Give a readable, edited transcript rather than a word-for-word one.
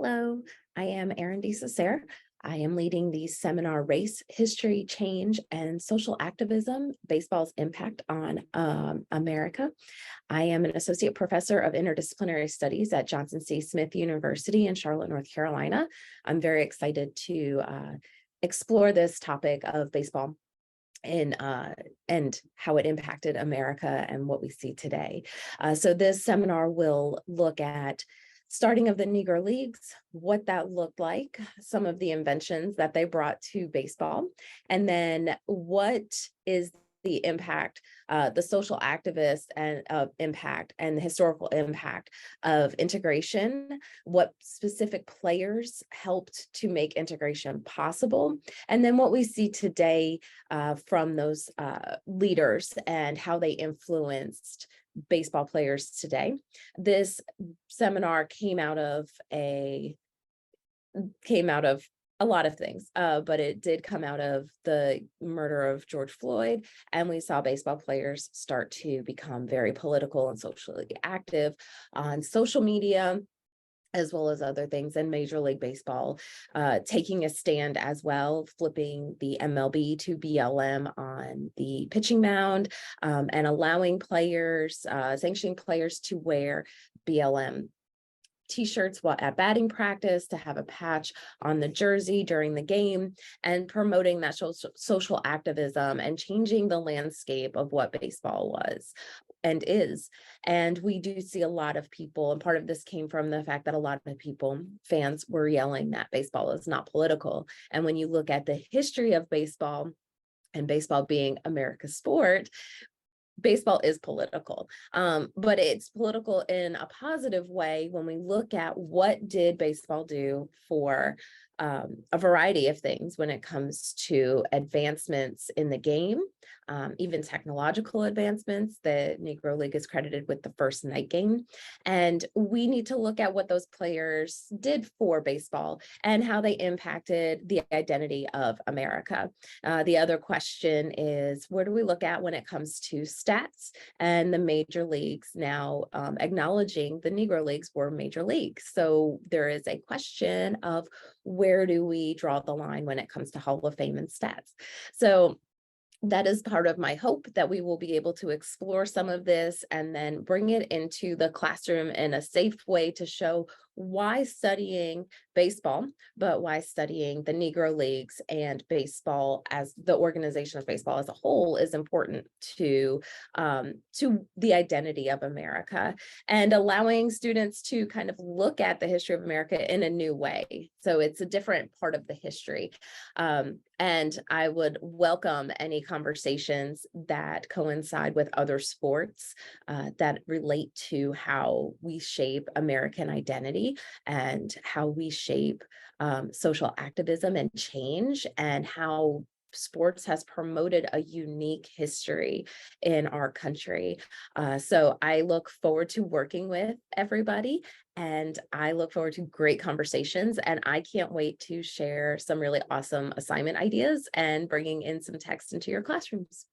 Hello, I am Erin DiCesare. I am leading the seminar Race, History, Change, and Social Activism, Baseball's Impact on America. I am an associate professor of interdisciplinary studies at Johnson C. Smith University in Charlotte, North Carolina. I'm very excited to explore this topic of baseball and how it impacted America and what we see today. So this seminar will look at starting of the Negro Leagues, what that looked like, some of the inventions that they brought to baseball, and then what is the impact, the social activist and impact and the historical impact of integration, what specific players helped to make integration possible, and then what we see today from those leaders and how they influenced baseball players today. This seminar came out of a lot of things, but it did come out of the murder of George Floyd, and we saw baseball players start to become very political and socially active on social media, as well as other things in Major League Baseball, taking a stand as well, flipping the MLB to BLM on the pitching mound, and allowing players, sanctioning players to wear BLM T-shirts while at batting practice, to have a patch on the jersey during the game, and promoting that social activism and changing the landscape of what baseball was and is. And we do see a lot of people, and part of this came from the fact that a lot of people, fans, were yelling that baseball is not political. And when you look at the history of baseball, and baseball being America's sport, baseball is political, but it's political in a positive way when we look at what did baseball do for a variety of things when it comes to advancements in the game, even technological advancements. The Negro League is credited with the first night game. And we need to look at what those players did for baseball and how they impacted the identity of America. The other question is, where do we look at when it comes to stats and the major leagues now acknowledging the Negro Leagues were major leagues? So there is a question of where do we draw the line when it comes to Hall of Fame and stats? So that is part of my hope, that we will be able to explore some of this and then bring it into the classroom in a safe way to show why studying baseball, but why studying the Negro Leagues and baseball as the organization of baseball as a whole is important to the identity of America, and allowing students to kind of look at the history of America in a new way. So it's a different part of the history. And I would welcome any conversations that coincide with other sports that relate to how we shape American identity and how we shape social activism and change, and how sports has promoted a unique history in our country. So I look forward to working with everybody, and I look forward to great conversations, and I can't wait to share some really awesome assignment ideas and bringing in some text into your classrooms.